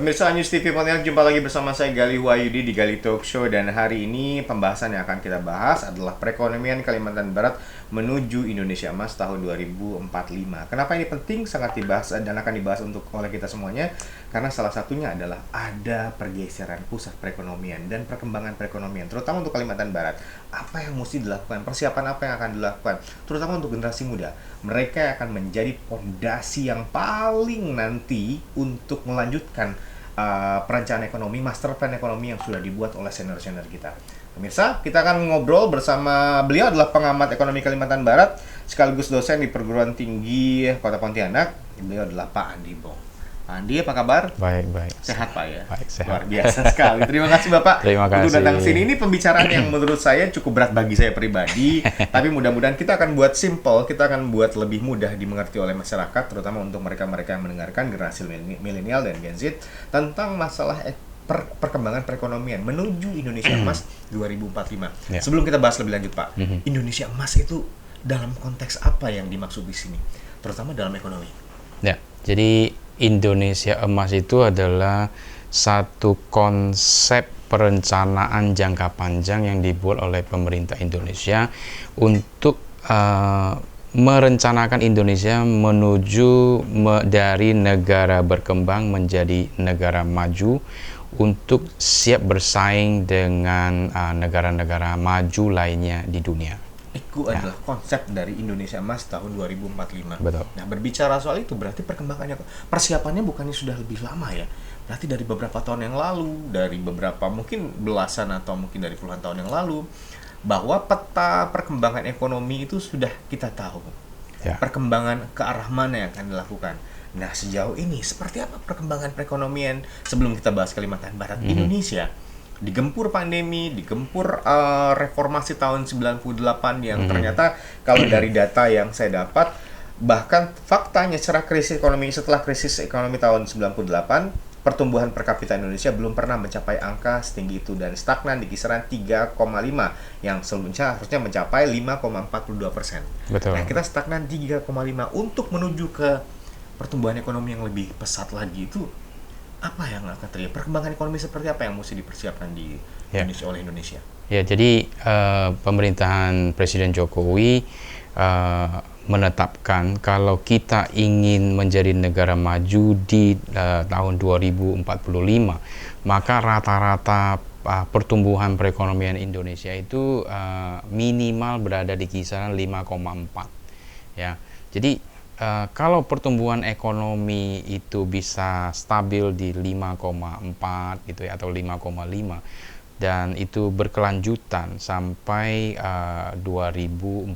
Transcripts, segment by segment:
Pemirsa News TV Pontianak, jumpa lagi bersama saya Gali Wahyudi di Gali Talk Show. Dan hari ini pembahasan yang akan kita bahas adalah perekonomian Kalimantan Barat menuju Indonesia Emas tahun 2045. Kenapa ini penting? Sangat dibahas dan akan dibahas oleh kita semuanya. Karena salah satunya adalah ada pergeseran pusat perekonomian dan perkembangan perekonomian, terutama untuk Kalimantan Barat. Apa yang mesti dilakukan? Persiapan apa yang akan dilakukan? Terutama untuk generasi muda. Mereka akan menjadi fondasi yang paling nanti untuk melanjutkan perencanaan ekonomi, master plan ekonomi yang sudah dibuat oleh senior-senior kita. Pemirsa, kita akan ngobrol bersama beliau adalah pengamat ekonomi Kalimantan Barat, sekaligus dosen di Perguruan Tinggi Kota Pontianak. Beliau adalah Pak Andi Bong. Pak Andi, apa kabar? Baik. Sehat Pak ya? Baik, sehat. Luar biasa sekali. Terima kasih Bapak Terima kasih. untuk datang ke sini. Ini pembicaraan yang menurut saya cukup berat bagi saya pribadi, tapi mudah-mudahan kita akan buat simple, kita akan buat lebih mudah dimengerti oleh masyarakat, terutama untuk mereka-mereka yang mendengarkan generasi milenial dan Gen Z tentang masalah perkembangan perekonomian menuju Indonesia Emas 2045. Ya. Sebelum kita bahas lebih lanjut Pak, Indonesia Emas itu dalam konteks apa yang dimaksud di sini, terutama dalam ekonomi? Ya, jadi Indonesia Emas itu adalah satu konsep perencanaan jangka panjang yang dibuat oleh pemerintah Indonesia untuk merencanakan Indonesia menuju dari negara berkembang menjadi negara maju untuk siap bersaing dengan negara-negara maju lainnya di dunia. Itu adalah konsep dari Indonesia Emas tahun 2045. Betul. Nah, berbicara soal itu berarti persiapannya bukannya sudah lebih lama ya? Berarti dari beberapa tahun yang lalu, dari beberapa mungkin belasan atau mungkin dari puluhan tahun yang lalu, bahwa peta perkembangan ekonomi itu sudah kita tahu. Ya. Perkembangan ke arah mana yang akan dilakukan. Nah, sejauh ini seperti apa perkembangan perekonomian sebelum kita bahas Kalimantan Barat Indonesia? Digempur pandemi, digempur reformasi tahun 98 yang ternyata kalau dari data yang saya dapat, bahkan faktanya secara setelah krisis ekonomi tahun 98, pertumbuhan per kapita Indonesia belum pernah mencapai angka setinggi itu dan stagnan di kisaran 3,5 yang sebelumnya harusnya mencapai 5,42%. Betul. Nah, kita stagnan 3,5 untuk menuju ke pertumbuhan ekonomi yang lebih pesat lagi itu. Apa yang akan terjadi? Perkembangan ekonomi seperti apa yang mesti dipersiapkan di Indonesia oleh Indonesia? Ya, jadi pemerintahan Presiden Jokowi menetapkan kalau kita ingin menjadi negara maju di tahun 2045, maka rata-rata pertumbuhan perekonomian Indonesia itu minimal berada di kisaran 5,4. Ya, jadi kalau pertumbuhan ekonomi itu bisa stabil di 5,4 gitu ya, atau 5,5 dan itu berkelanjutan sampai 2045,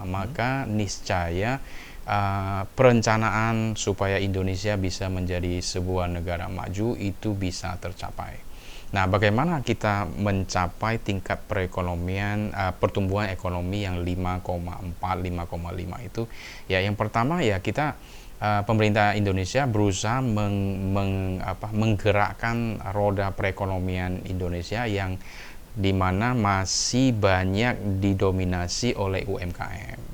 maka niscaya perencanaan supaya Indonesia bisa menjadi sebuah negara maju itu bisa tercapai. Nah, bagaimana kita mencapai tingkat perekonomian, pertumbuhan ekonomi yang 5,4, 5,5 itu? Ya, yang pertama ya kita, pemerintah Indonesia berusaha menggerakkan roda perekonomian Indonesia yang dimana masih banyak didominasi oleh UMKM.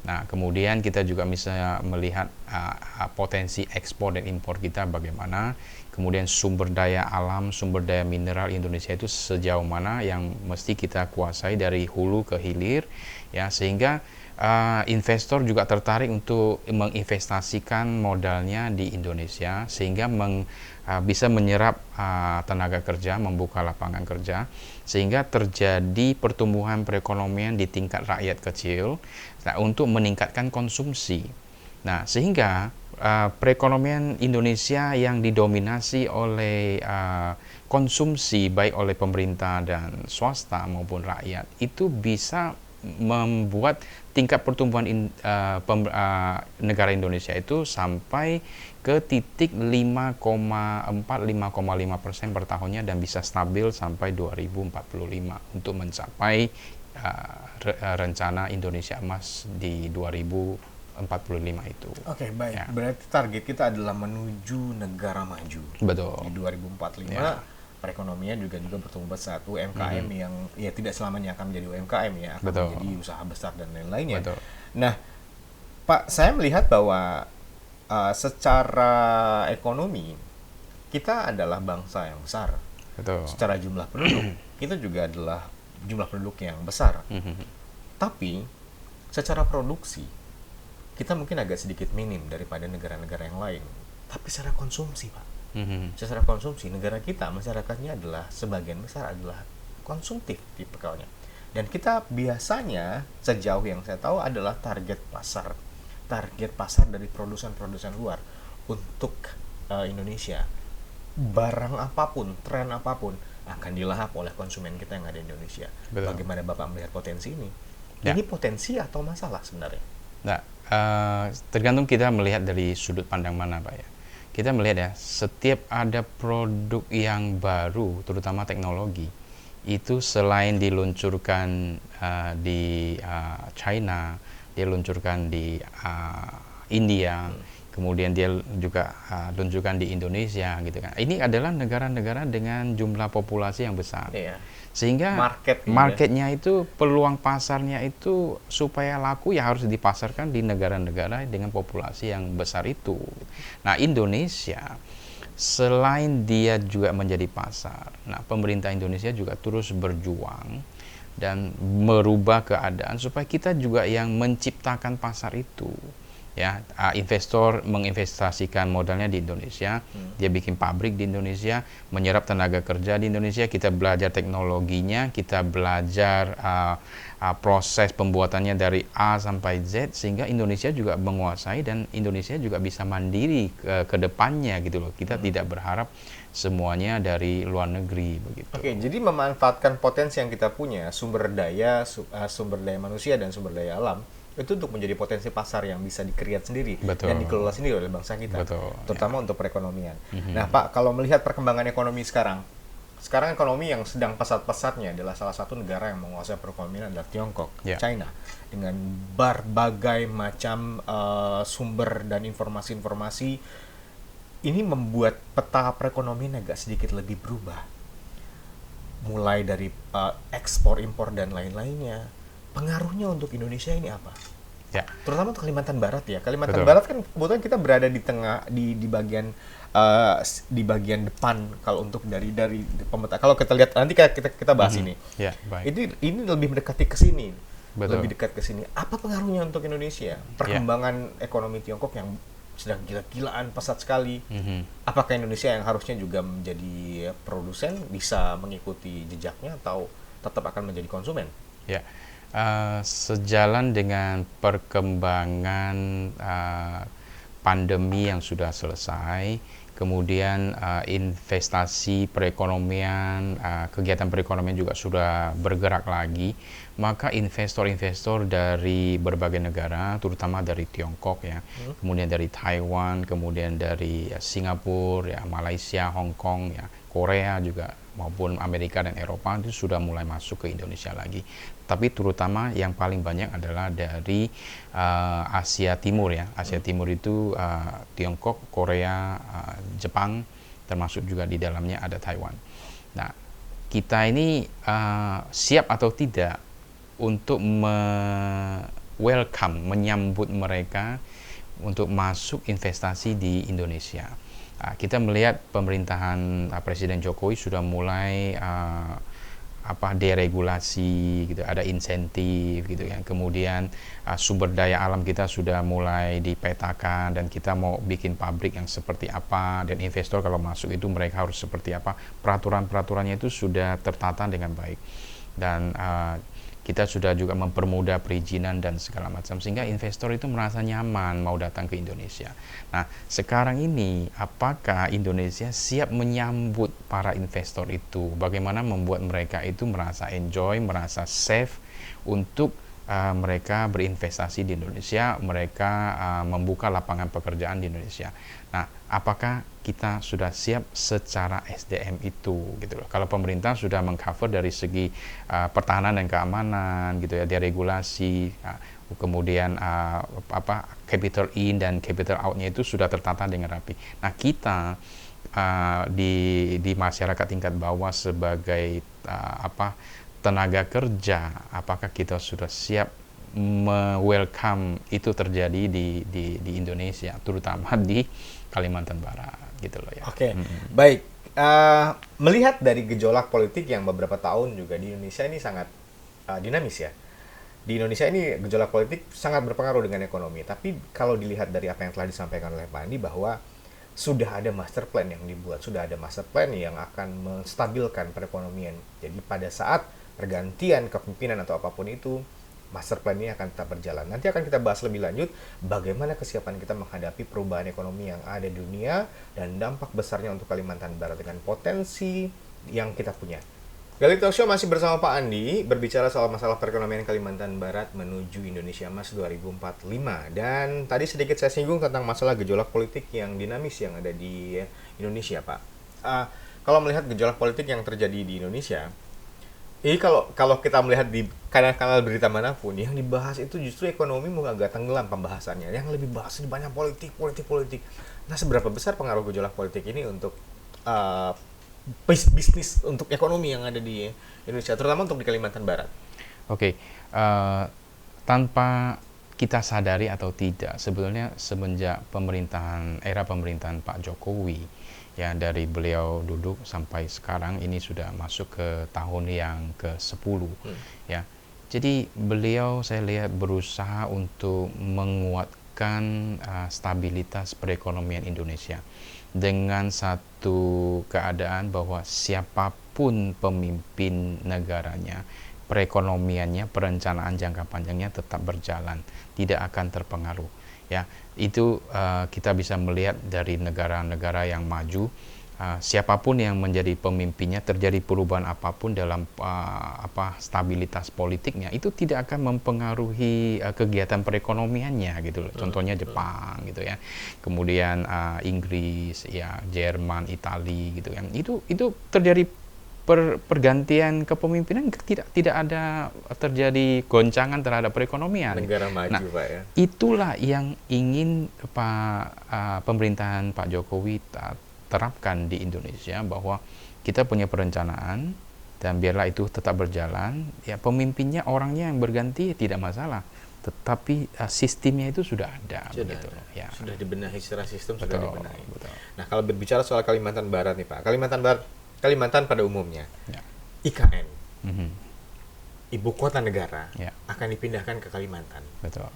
Nah, kemudian kita juga bisa melihat potensi ekspor dan impor kita bagaimana, kemudian sumber daya alam, sumber daya mineral Indonesia itu sejauh mana yang mesti kita kuasai dari hulu ke hilir, ya, sehingga investor juga tertarik untuk menginvestasikan modalnya di Indonesia sehingga bisa menyerap tenaga kerja, membuka lapangan kerja, sehingga terjadi pertumbuhan perekonomian di tingkat rakyat kecil, nah, untuk meningkatkan konsumsi. Nah, sehingga perekonomian Indonesia yang didominasi oleh konsumsi baik oleh pemerintah dan swasta maupun rakyat itu bisa membuat tingkat pertumbuhan negara Indonesia itu sampai ke titik 5,4-5,5% per tahunnya dan bisa stabil sampai 2045 untuk mencapai rencana Indonesia Emas di 2045 itu. Oke, baik. Ya. Berarti target kita adalah menuju negara maju. Betul. Di 2045. Ya. Perekonomian juga bertumbuh besar. UMKM yang ya tidak selamanya akan menjadi UMKM ya, akan Betul. menjadi usaha besar dan lain-lainnya. Betul. Nah, Pak, saya melihat bahwa secara ekonomi kita adalah bangsa yang besar. Betul. Secara jumlah penduduk, kita juga adalah jumlah penduduk yang besar. Tapi secara produksi, kita mungkin agak sedikit minim daripada negara-negara yang lain. Tapi secara konsumsi, Pak, secara konsumsi, negara kita, masyarakatnya adalah sebagian besar adalah konsumtif tipikalnya. Dan kita biasanya, sejauh yang saya tahu, adalah target pasar dari produsen-produsen luar untuk Indonesia. Barang apapun, tren apapun akan dilahap oleh konsumen kita yang ada di Indonesia. Betul. Bagaimana Bapak melihat potensi ini? Ya. Ini potensi atau masalah sebenarnya? Nah, tergantung kita melihat dari sudut pandang mana, Pak ya. Kita melihat ya, setiap ada produk yang baru, terutama teknologi, itu selain diluncurkan di China, diluncurkan di India, kemudian dia juga luncurkan di Indonesia gitu kan. Ini adalah negara-negara dengan jumlah populasi yang besar. Iya. Sehingga marketnya itu, peluang pasarnya itu supaya laku ya harus dipasarkan di negara-negara dengan populasi yang besar itu. Nah, Indonesia selain dia juga menjadi pasar, nah pemerintah Indonesia juga terus berjuang dan merubah keadaan supaya kita juga yang menciptakan pasar itu. Ya, investor menginvestasikan modalnya di Indonesia, dia bikin pabrik di Indonesia, menyerap tenaga kerja di Indonesia, kita belajar teknologinya, kita belajar proses pembuatannya dari A sampai Z, sehingga Indonesia juga menguasai dan Indonesia juga bisa mandiri ke depannya gitu loh. Kita tidak berharap semuanya dari luar negeri begitu. Oke, jadi memanfaatkan potensi yang kita punya, sumber daya manusia dan sumber daya alam, itu untuk menjadi potensi pasar yang bisa di-create sendiri. Betul. Dan dikelola sendiri oleh bangsa kita. Betul, terutama untuk perekonomian. Nah, Pak, kalau melihat perkembangan ekonomi sekarang ekonomi yang sedang pesat-pesatnya adalah salah satu negara yang menguasai perekonomian adalah Tiongkok, China, dengan berbagai macam sumber dan informasi-informasi. Ini membuat peta perekonomian agak sedikit lebih berubah. Mulai dari ekspor, impor, dan lain-lainnya. Pengaruhnya untuk Indonesia ini apa? Ya. Terutama untuk Kalimantan Barat ya. Kalimantan Betul. Barat kan kebetulan kita berada di tengah, di bagian depan kalau untuk dari pemetaan. Kalau kita lihat nanti kita bahas ini. Ya, baik. Ini lebih mendekati ke sini. Betul. Lebih dekat ke sini. Apa pengaruhnya untuk Indonesia? Perkembangan ekonomi Tiongkok yang sedang gila-gilaan pesat sekali. Apakah Indonesia yang harusnya juga menjadi produsen bisa mengikuti jejaknya atau tetap akan menjadi konsumen? Ya. Sejalan dengan perkembangan pandemi yang sudah selesai, kemudian investasi perekonomian, kegiatan perekonomian juga sudah bergerak lagi, maka investor-investor dari berbagai negara, terutama dari Tiongkok ya, kemudian dari Taiwan, kemudian dari Singapura, ya, Malaysia, Hong Kong, ya, Korea juga, maupun Amerika dan Eropa itu sudah mulai masuk ke Indonesia lagi. Tapi terutama yang paling banyak adalah dari Asia Timur ya. Asia Timur itu Tiongkok, Korea, Jepang, termasuk juga di dalamnya ada Taiwan. Nah, kita ini siap atau tidak untuk menyambut mereka untuk masuk investasi di Indonesia. Kita melihat pemerintahan Presiden Jokowi sudah mulai deregulasi gitu, ada insentif gitu kan. Kemudian sumber daya alam kita sudah mulai dipetakan dan kita mau bikin pabrik yang seperti apa, dan investor kalau masuk itu mereka harus seperti apa. Peraturan-peraturannya itu sudah tertata dengan baik. Dan kita sudah juga mempermudah perizinan dan segala macam, sehingga investor itu merasa nyaman mau datang ke Indonesia. Nah, sekarang ini apakah Indonesia siap menyambut para investor itu? Bagaimana membuat mereka itu merasa enjoy, merasa safe untuk mereka berinvestasi di Indonesia, mereka membuka lapangan pekerjaan di Indonesia. Nah, apakah kita sudah siap secara SDM itu gitu loh. Kalau pemerintah sudah mengcover dari segi pertahanan dan keamanan gitu ya, deregulasi, kemudian capital in dan capital out-nya itu sudah tertata dengan rapi. Nah, kita di masyarakat tingkat bawah sebagai tenaga kerja, apakah kita sudah siap welcome itu terjadi di Indonesia, terutama di Kalimantan Barat. gitu loh ya. Oke, baik. Melihat dari gejolak politik yang beberapa tahun juga di Indonesia ini sangat dinamis ya. Di Indonesia ini gejolak politik sangat berpengaruh dengan ekonomi. Tapi kalau dilihat dari apa yang telah disampaikan oleh Pak Andi bahwa sudah ada master plan yang dibuat, sudah ada master plan yang akan menstabilkan perekonomian. Jadi pada saat pergantian kepemimpinan atau apapun itu, master plan ini akan tetap berjalan. Nanti akan kita bahas lebih lanjut bagaimana kesiapan kita menghadapi perubahan ekonomi yang ada di dunia dan dampak besarnya untuk Kalimantan Barat dengan potensi yang kita punya. Gali Talk Show masih bersama Pak Andi berbicara soal masalah perekonomian Kalimantan Barat menuju Indonesia Emas 2045. Dan tadi sedikit saya singgung tentang masalah gejolak politik yang dinamis yang ada di Indonesia, Pak. Kalau melihat gejolak politik yang terjadi di Indonesia, ini kalau kita melihat di kanal-kanal berita manapun, yang dibahas itu justru ekonomi mau agak tenggelam pembahasannya. Yang lebih bahas ini banyak politik. Nah, seberapa besar pengaruh gejolak politik ini untuk bisnis untuk ekonomi yang ada di Indonesia, terutama untuk di Kalimantan Barat? Oke, tanpa kita sadari atau tidak, sebetulnya semenjak era pemerintahan Pak Jokowi, ya dari beliau duduk sampai sekarang ini sudah masuk ke tahun yang ke-10, ya. Jadi beliau saya lihat berusaha untuk menguatkan stabilitas perekonomian Indonesia dengan satu keadaan bahwa siapapun pemimpin negaranya, perekonomiannya, perencanaan jangka panjangnya tetap berjalan, tidak akan terpengaruh. Ya, itu kita bisa melihat dari negara-negara yang maju, siapapun yang menjadi pemimpinnya, terjadi perubahan apapun dalam stabilitas politiknya, itu tidak akan mempengaruhi kegiatan perekonomiannya gitu loh. Contohnya Jepang gitu ya, kemudian Inggris, ya Jerman, Italia gitu kan. Itu terjadi pergantian kepemimpinan, tidak ada terjadi goncangan terhadap perekonomian. Negara maju, nah, Pak ya. Itulah yang ingin pemerintahan Pak Jokowi terapkan di Indonesia, bahwa kita punya perencanaan dan biarlah itu tetap berjalan. Ya, pemimpinnya orangnya yang berganti tidak masalah, tetapi sistemnya itu sudah ada. Sudah gitu. ada. Ya. Sudah dibenahi secara sistem, Betul, sudah dibenahi. betul. Nah, kalau berbicara soal Kalimantan Barat nih, Pak. Kalimantan pada umumnya, Ya. IKN, ibu kota negara, Ya. akan dipindahkan ke Kalimantan. Betul.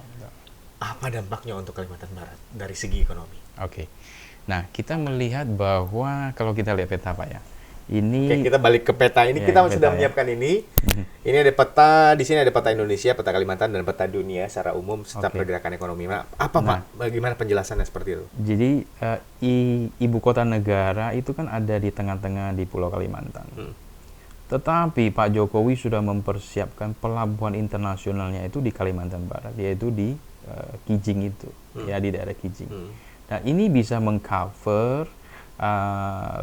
Apa dampaknya untuk Kalimantan Barat dari segi ekonomi? Oke. Nah, kita melihat bahwa kalau kita lihat peta, Pak ya, ini Oke, kita balik ke peta ini. Ya, Kita peta, sudah ya. menyiapkan ini. Ini ada peta, di sini ada peta Indonesia, peta Kalimantan, dan peta dunia secara umum serta Oke. pergerakan ekonomi. Apa, Pak? Bagaimana penjelasannya seperti itu? Jadi ibu kota negara itu kan ada di tengah-tengah di Pulau Kalimantan. Tetapi Pak Jokowi sudah mempersiapkan pelabuhan internasionalnya itu di Kalimantan Barat, yaitu di Kijing itu, ya di daerah Kijing. Nah, ini bisa mengcover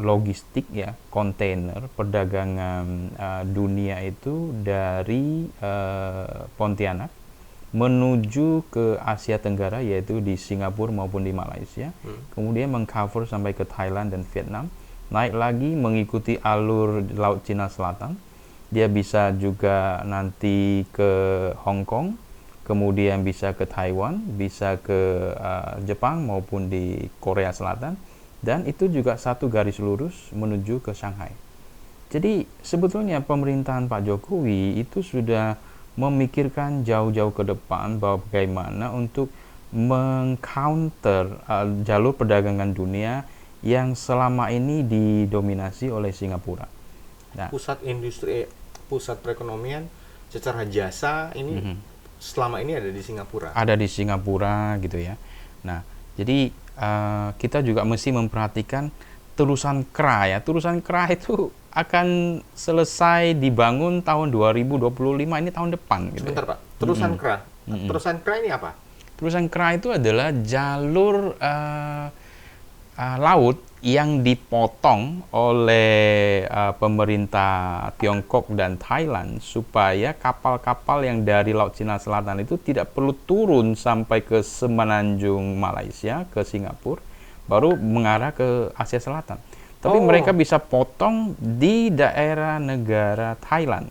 logistik ya, kontainer perdagangan dunia itu dari Pontianak menuju ke Asia Tenggara, yaitu di Singapura maupun di Malaysia, kemudian mengcover sampai ke Thailand dan Vietnam, naik lagi mengikuti alur Laut Cina Selatan, dia bisa juga nanti ke Hong Kong, kemudian bisa ke Taiwan, bisa ke Jepang maupun di Korea Selatan, dan itu juga satu garis lurus menuju ke Shanghai. Jadi sebetulnya pemerintahan Pak Jokowi itu sudah memikirkan jauh-jauh ke depan bahwa bagaimana untuk mengcounter jalur perdagangan dunia yang selama ini didominasi oleh Singapura. Nah, pusat perekonomian secara jasa ini selama ini ada di Singapura. Ada di Singapura gitu ya. Nah, jadi kita juga mesti memperhatikan terusan kera ya. Terusan kera itu akan selesai dibangun tahun 2025, ini tahun depan gitu. Sebentar, Pak. Terusan kera. Terusan kera ini apa? Terusan kera itu adalah jalur laut yang dipotong oleh pemerintah Tiongkok dan Thailand supaya kapal-kapal yang dari Laut Cina Selatan itu tidak perlu turun sampai ke Semenanjung Malaysia, ke Singapura, baru mengarah ke Asia Selatan. Tapi mereka bisa potong di daerah negara Thailand.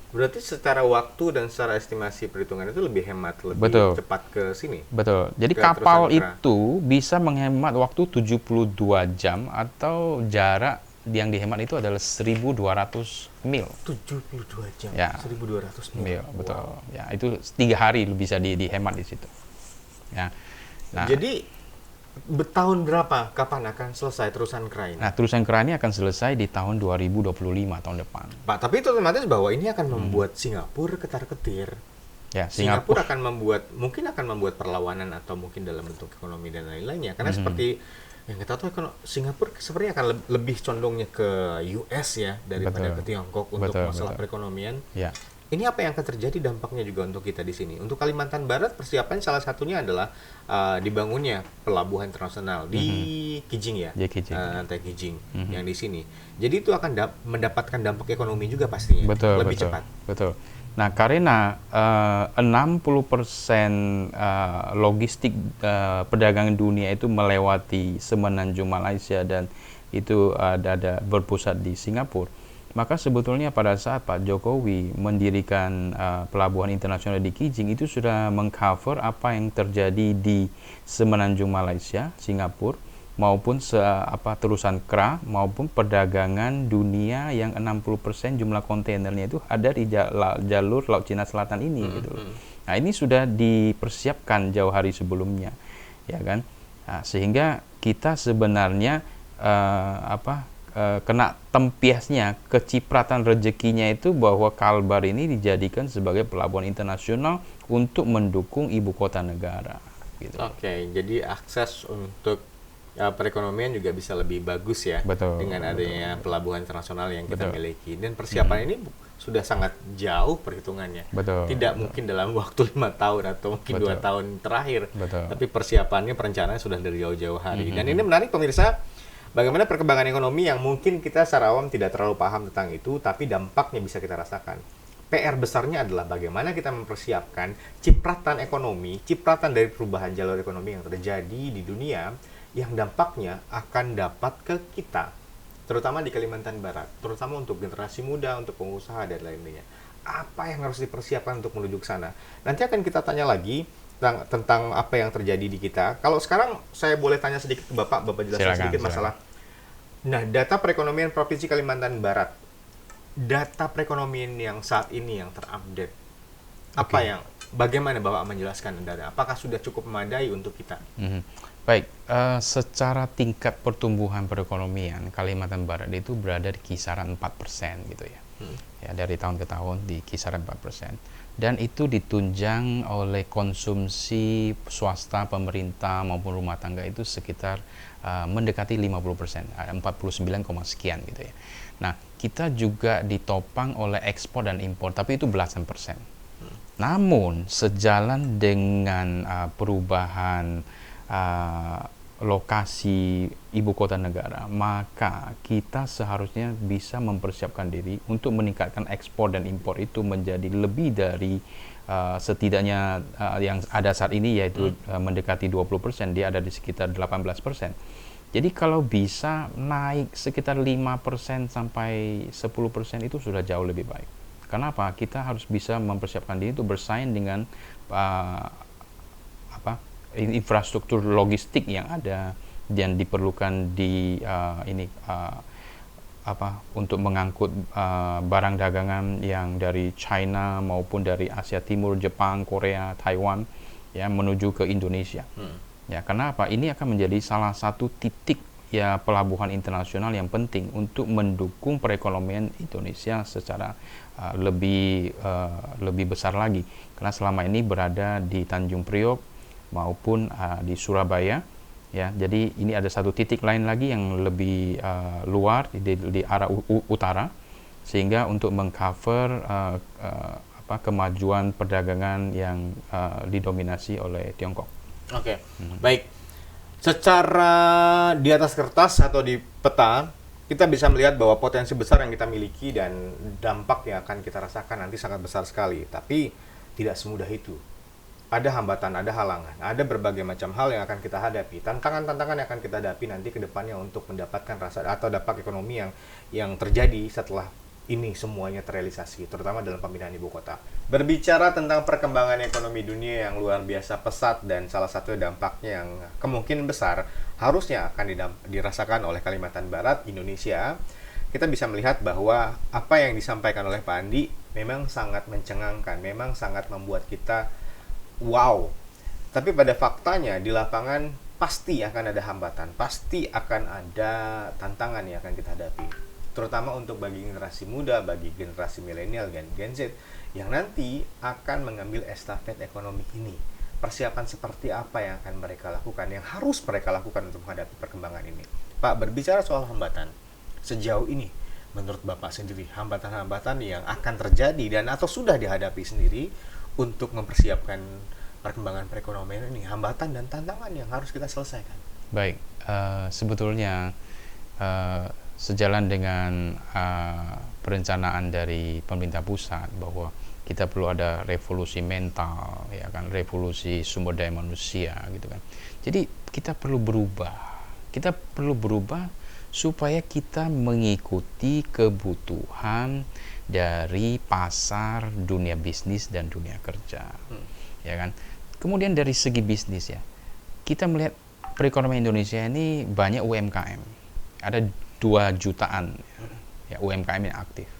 Berarti secara waktu dan secara estimasi perhitungan itu lebih hemat, lebih Betul. cepat ke sini. Betul. Jadi Ke kapal terusan kera. itu bisa menghemat waktu 72 jam atau jarak yang dihemat itu adalah 1.200 mil. 72 jam, Ya. 1.200 Mil, mil. betul. Wow. Ya, itu 3 hari bisa dihemat di situ. Ya. Nah, Jadi tahun berapa kapan akan selesai terusan kera ini? nah, terusan kera ini akan selesai di tahun 2025 tahun depan. Pak, tapi itu otomatis bahwa ini akan membuat Singapura ketar-ketir. Ya, Singapura akan mungkin akan membuat perlawanan atau mungkin dalam bentuk ekonomi dan lain-lainnya. Karena seperti yang kita tahu, Singapura sebenarnya akan lebih condongnya ke US ya daripada Betul. ke Tiongkok untuk Betul, masalah betul. perekonomian. Ya. Ini apa yang akan terjadi dampaknya juga untuk kita di sini. Untuk Kalimantan Barat persiapan salah satunya adalah dibangunnya pelabuhan internasional di Kijing ya, Di Kijing. Lantai Kijing yang di sini. Jadi itu akan mendapatkan dampak ekonomi juga pastinya, Betul, lebih betul, cepat. betul. Nah, karena 60% logistik perdagangan dunia itu melewati semenanjung Malaysia dan itu ada berpusat di Singapura. Maka sebetulnya pada saat Pak Jokowi mendirikan pelabuhan internasional di Kijing itu sudah mengcover apa yang terjadi di semenanjung Malaysia, Singapura, maupun terusan kera maupun perdagangan dunia yang 60% jumlah kontainernya itu ada di jalur Laut Cina Selatan ini gitu loh. Nah, ini sudah dipersiapkan jauh hari sebelumnya, ya kan? Nah, sehingga kita sebenarnya kena tempiasnya, kecipratan rezekinya itu bahwa Kalbar ini dijadikan sebagai pelabuhan internasional untuk mendukung ibu kota negara gitu. Oke, jadi akses untuk perekonomian juga bisa lebih bagus ya. Betul, dengan adanya betul. pelabuhan internasional yang kita Betul. miliki, dan persiapan ini sudah sangat jauh perhitungannya. Betul, Tidak betul. mungkin dalam waktu 5 tahun atau mungkin 2 Betul. tahun terakhir. Betul. Tapi persiapannya, perencanaan sudah dari jauh-jauh hari. Dan ini menarik pemirsa, bagaimana perkembangan ekonomi yang mungkin kita secara awam tidak terlalu paham tentang itu, tapi dampaknya bisa kita rasakan. PR besarnya adalah bagaimana kita mempersiapkan cipratan ekonomi, cipratan dari perubahan jalur ekonomi yang terjadi di dunia, yang dampaknya akan dapat ke kita, terutama di Kalimantan Barat, terutama untuk generasi muda, untuk pengusaha dan lain-lainnya. Apa yang harus dipersiapkan untuk menuju ke sana? Nanti akan kita tanya lagi tentang apa yang terjadi di kita. Kalau sekarang saya boleh tanya sedikit ke Bapak jelaskan sedikit masalah. Nah, data perekonomian Provinsi Kalimantan Barat, data perekonomian yang saat ini yang terupdate, bagaimana Bapak menjelaskan data? Apakah sudah cukup memadai untuk kita? Baik, secara tingkat pertumbuhan perekonomian Kalimantan Barat itu berada di kisaran 4% gitu ya. Ya, dari tahun ke tahun di kisaran 4%. Dan itu ditunjang oleh konsumsi swasta, pemerintah maupun rumah tangga itu sekitar mendekati 50%, 49, sekian gitu ya. Nah, kita juga ditopang oleh ekspor dan impor, tapi itu belasan persen. Namun sejalan dengan perubahan lokasi ibu kota negara, maka kita seharusnya bisa mempersiapkan diri untuk meningkatkan ekspor dan impor itu menjadi lebih dari setidaknya yang ada saat ini, yaitu mendekati 20%, dia ada di sekitar 18%. Jadi kalau bisa naik sekitar 5% sampai 10% itu sudah jauh lebih baik. Kenapa? Kita harus bisa mempersiapkan diri untuk bersaing dengan infrastruktur logistik yang ada dan diperlukan di untuk mengangkut barang dagangan yang dari China maupun dari Asia Timur, Jepang, Korea, Taiwan ya menuju ke Indonesia. Ya, kenapa? Ini akan menjadi salah satu titik ya pelabuhan internasional yang penting untuk mendukung perekonomian Indonesia secara lebih besar lagi. Karena selama ini berada di Tanjung Priok maupun di Surabaya, ya. Jadi ini ada satu titik lain lagi yang lebih luar di arah utara, sehingga untuk mengcover kemajuan perdagangan yang didominasi oleh Tiongkok. Oke, baik. Secara di atas kertas atau di peta, kita bisa melihat bahwa potensi besar yang kita miliki dan dampak yang akan kita rasakan nanti sangat besar sekali. Tapi tidak semudah itu. Ada hambatan, ada halangan, ada berbagai macam hal yang akan kita hadapi, tantangan-tantangan yang akan kita hadapi nanti ke depannya untuk mendapatkan rasa atau dampak ekonomi yang terjadi setelah ini semuanya terrealisasi, terutama dalam pemindahan ibu kota. Berbicara tentang perkembangan ekonomi dunia yang luar biasa pesat dan salah satu dampaknya yang kemungkinan besar harusnya akan dirasakan oleh Kalimantan Barat, Indonesia, kita bisa melihat bahwa apa yang disampaikan oleh Pak Andi memang sangat mencengangkan, memang sangat membuat kita wow. Tapi pada faktanya di lapangan pasti akan ada hambatan, pasti akan ada tantangan yang akan kita hadapi. Terutama untuk bagi generasi muda, bagi generasi milenial dan Gen Z yang nanti akan mengambil estafet ekonomi ini. Persiapan seperti apa yang akan mereka lakukan, yang harus mereka lakukan untuk menghadapi perkembangan ini. Pak, berbicara soal hambatan, sejauh ini menurut Bapak sendiri, hambatan-hambatan yang akan terjadi dan atau sudah dihadapi sendiri untuk mempersiapkan perkembangan perekonomian ini, hambatan dan tantangan yang harus kita selesaikan. Baik, sebetulnya sejalan dengan perencanaan dari pemerintah pusat bahwa kita perlu ada revolusi mental, ya kan, revolusi sumber daya manusia, gitu kan. Jadi kita perlu berubah supaya kita mengikuti kebutuhan dari pasar dunia bisnis dan dunia kerja, ya kan. Kemudian dari segi bisnis ya, kita melihat perekonomian Indonesia ini banyak UMKM, ada 2 jutaan ya UMKM yang aktif.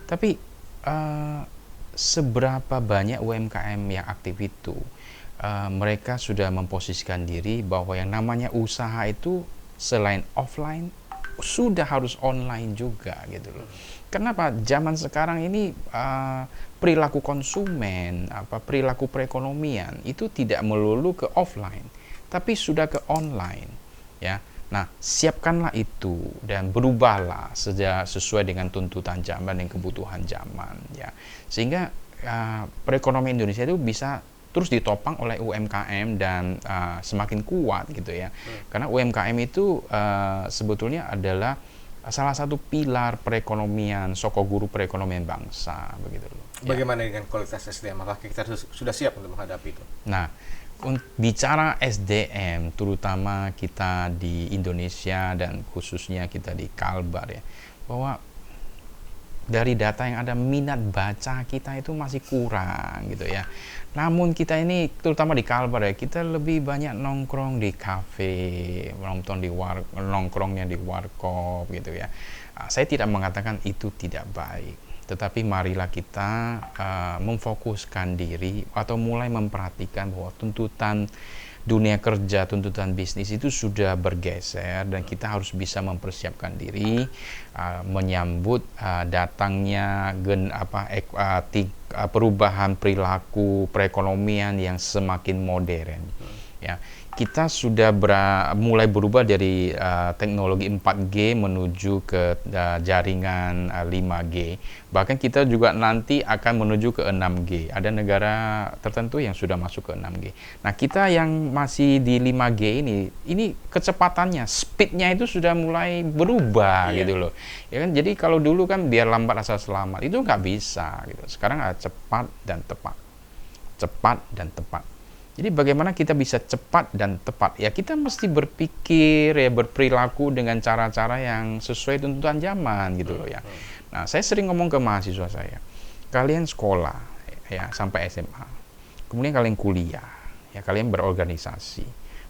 Tapi seberapa banyak UMKM yang aktif itu mereka sudah memposisikan diri bahwa yang namanya usaha itu selain offline sudah harus online juga gitu loh. Kenapa? Zaman sekarang ini perilaku konsumen, perilaku perekonomian itu tidak melulu ke offline, tapi sudah ke online, ya. Nah, siapkanlah itu dan berubahlah sesuai dengan tuntutan zaman dan kebutuhan zaman, ya. Sehingga perekonomian Indonesia itu bisa terus ditopang oleh UMKM dan semakin kuat gitu ya. Karena UMKM itu sebetulnya adalah salah satu pilar perekonomian, sokoguru perekonomian bangsa begitu loh. Bagaimana dengan kualitas SDM? Apakah kita sudah siap untuk menghadapi itu? Nah, bicara SDM, terutama kita di Indonesia dan khususnya kita di Kalbar ya, bahwa dari data yang ada minat baca kita itu masih kurang gitu ya. Namun kita ini terutama di Kalbar ya, kita lebih banyak nongkrong di kafe, nongkrongnya di warkop gitu ya. Saya tidak mengatakan itu tidak baik, tetapi marilah kita memfokuskan diri atau mulai memperhatikan bahwa tuntutan dunia kerja, tuntutan bisnis itu sudah bergeser dan kita harus bisa mempersiapkan diri menyambut datangnya perubahan perilaku perekonomian yang semakin modern. Ya, kita sudah mulai berubah dari teknologi 4G menuju ke jaringan 5G. Bahkan kita juga nanti akan menuju ke 6G. Ada negara tertentu yang sudah masuk ke 6G. Nah, kita yang masih di 5G ini kecepatannya, speednya itu sudah mulai berubah gitu loh. Ya kan? Jadi kalau dulu kan biar lambat asal selamat, itu nggak bisa gitu. Sekarang cepat dan tepat. Cepat dan tepat. Jadi bagaimana kita bisa cepat dan tepat? Ya kita mesti berpikir ya, berperilaku dengan cara-cara yang sesuai tuntutan zaman gitu loh ya. Nah, saya sering ngomong ke mahasiswa saya, kalian sekolah ya sampai SMA, kemudian kalian kuliah, ya kalian berorganisasi,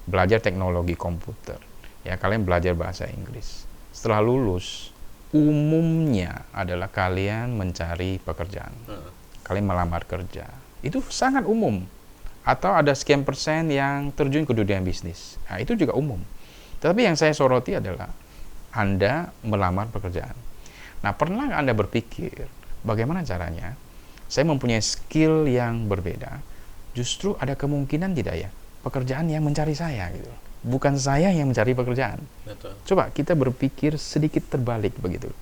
belajar teknologi komputer, ya kalian belajar bahasa Inggris. Setelah lulus, umumnya adalah kalian mencari pekerjaan, kalian melamar kerja. Itu sangat umum. Atau ada sekian persen yang terjun ke dunia bisnis. Nah, itu juga umum. Tetapi yang saya soroti adalah Anda melamar pekerjaan. Nah, pernah Anda berpikir bagaimana caranya saya mempunyai skill yang berbeda, justru ada kemungkinan tidak ya pekerjaan yang mencari saya gitu. Bukan saya yang mencari pekerjaan. Betul. Coba kita berpikir sedikit terbalik begitu.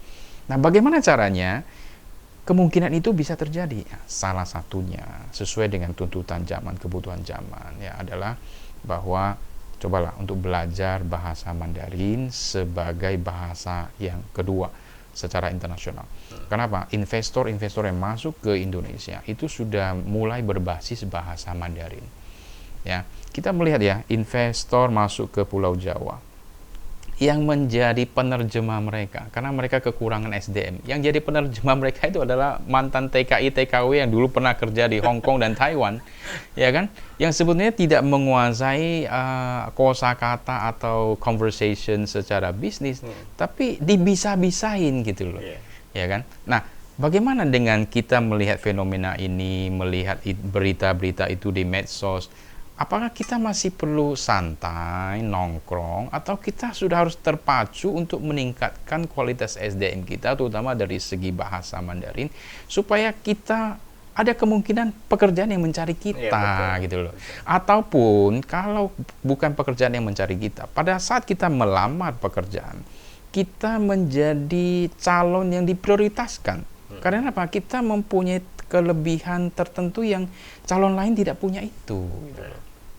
Nah, bagaimana caranya kemungkinan itu bisa terjadi? Ya, salah satunya sesuai dengan tuntutan zaman, kebutuhan zaman ya adalah bahwa cobalah untuk belajar bahasa Mandarin sebagai bahasa yang kedua secara internasional. Kenapa? Investor-investor yang masuk ke Indonesia itu sudah mulai berbasis bahasa Mandarin. Ya, kita melihat ya, investor masuk ke Pulau Jawa. yang menjadi penerjemah mereka, karena mereka kekurangan SDM. Yang jadi penerjemah mereka itu adalah mantan TKI TKW yang dulu pernah kerja di Hong Kong dan Taiwan, ya kan? Yang sebetulnya tidak menguasai kosakata atau conversation secara bisnis, tapi dibisa-bisain gitu loh, ya kan? Nah, bagaimana dengan kita melihat fenomena ini, melihat berita-berita itu di medsos? Apakah kita masih perlu santai, nongkrong, atau kita sudah harus terpacu untuk meningkatkan kualitas SDM kita, terutama dari segi bahasa Mandarin, supaya kita ada kemungkinan pekerjaan yang mencari kita, gitu loh. Ataupun kalau bukan pekerjaan yang mencari kita, pada saat kita melamar pekerjaan, kita menjadi calon yang diprioritaskan. Karena apa? Kita mempunyai kelebihan tertentu yang calon lain tidak punya itu. Gitu.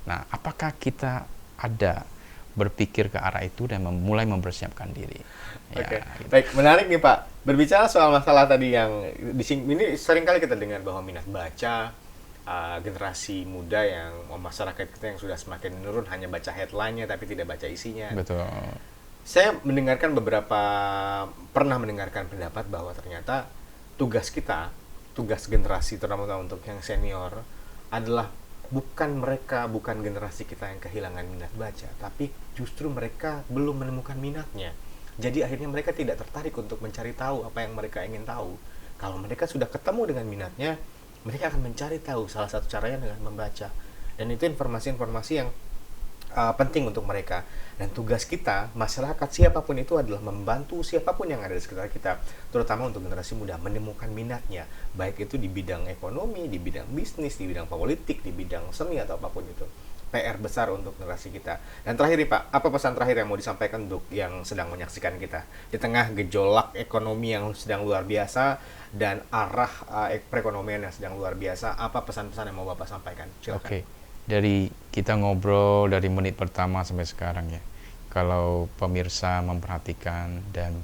Nah, apakah kita ada berpikir ke arah itu dan mulai mempersiapkan diri? Oke. Gitu. Baik, menarik nih Pak. Berbicara soal masalah tadi yang ini seringkali kita dengar bahwa minat baca generasi muda yang masyarakat kita yang sudah semakin menurun hanya baca headline-nya tapi tidak baca isinya. Betul. Saya pernah mendengarkan pendapat bahwa ternyata tugas kita, tugas generasi terutama untuk yang senior adalah bukan generasi kita yang kehilangan minat baca, tapi justru mereka belum menemukan minatnya. Jadi akhirnya mereka tidak tertarik untuk mencari tahu apa yang mereka ingin tahu. Kalau mereka sudah ketemu dengan minatnya, mereka akan mencari tahu. Salah satu caranya dengan membaca. Dan itu informasi-informasi yang penting untuk mereka. Dan tugas kita, masyarakat siapapun itu adalah membantu siapapun yang ada di sekitar kita, terutama untuk generasi muda menemukan minatnya, baik itu di bidang ekonomi, di bidang bisnis, di bidang politik, di bidang seni atau apapun itu. PR besar untuk generasi kita. Dan terakhir nih Pak, apa pesan terakhir yang mau disampaikan untuk yang sedang menyaksikan kita di tengah gejolak ekonomi yang sedang luar biasa dan arah perekonomian yang sedang luar biasa? Apa pesan-pesan yang mau Bapak sampaikan? Silakan. Oke. Dari kita ngobrol dari menit pertama sampai sekarang ya, kalau pemirsa memperhatikan dan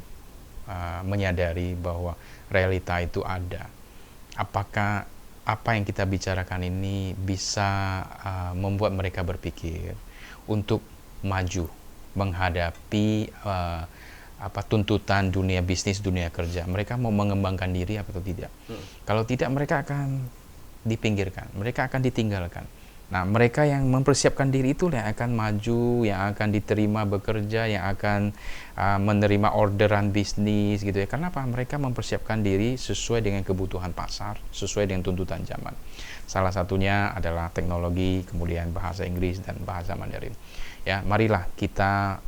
menyadari bahwa realita itu ada, apakah apa yang kita bicarakan ini bisa membuat mereka berpikir untuk maju menghadapi tuntutan dunia bisnis, dunia kerja? Mereka mau mengembangkan diri atau tidak? Kalau tidak, mereka akan dipinggirkan, mereka akan ditinggalkan. Nah, mereka yang mempersiapkan diri itu yang akan maju, yang akan diterima bekerja, yang akan menerima orderan bisnis gitu ya. Karena apa? Mereka mempersiapkan diri sesuai dengan kebutuhan pasar, sesuai dengan tuntutan zaman. Salah satunya adalah teknologi, kemudian bahasa Inggris dan bahasa Mandarin. Ya, marilah kita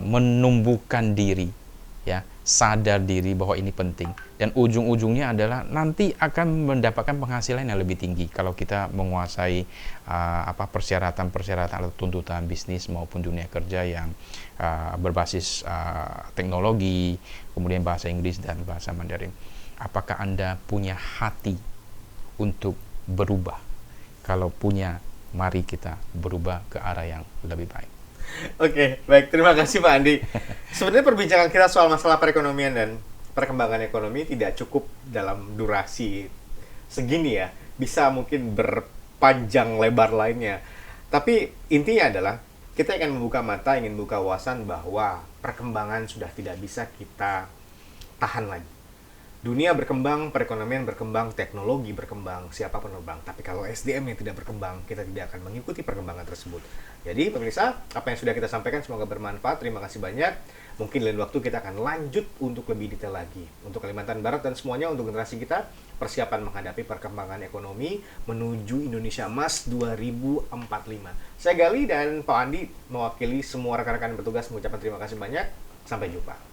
menumbuhkan diri, ya, sadar diri bahwa ini penting, dan ujung-ujungnya adalah nanti akan mendapatkan penghasilan yang lebih tinggi kalau kita menguasai persyaratan-persyaratan atau tuntutan bisnis maupun dunia kerja yang berbasis teknologi, kemudian bahasa Inggris dan bahasa Mandarin. Apakah Anda punya hati untuk berubah? Kalau punya, mari kita berubah ke arah yang lebih baik. Oke, baik. Terima kasih Pak Andi. Sebenarnya perbincangan kita soal masalah perekonomian dan perkembangan ekonomi tidak cukup dalam durasi segini ya. Bisa mungkin berpanjang lebar lainnya. Tapi intinya adalah kita akan membuka mata, ingin membuka wawasan bahwa perkembangan sudah tidak bisa kita tahan lagi. Dunia berkembang, perekonomian berkembang, teknologi berkembang, siapapun berkembang. Tapi kalau SDM yang tidak berkembang, kita tidak akan mengikuti perkembangan tersebut. Jadi pemirsa, apa yang sudah kita sampaikan semoga bermanfaat. Terima kasih banyak. Mungkin lain waktu kita akan lanjut untuk lebih detail lagi. Untuk Kalimantan Barat dan semuanya, untuk generasi kita, persiapan menghadapi perkembangan ekonomi menuju Indonesia Emas 2045. Saya Gali dan Pak Andi mewakili semua rekan-rekan petugas mengucapkan terima kasih banyak. Sampai jumpa.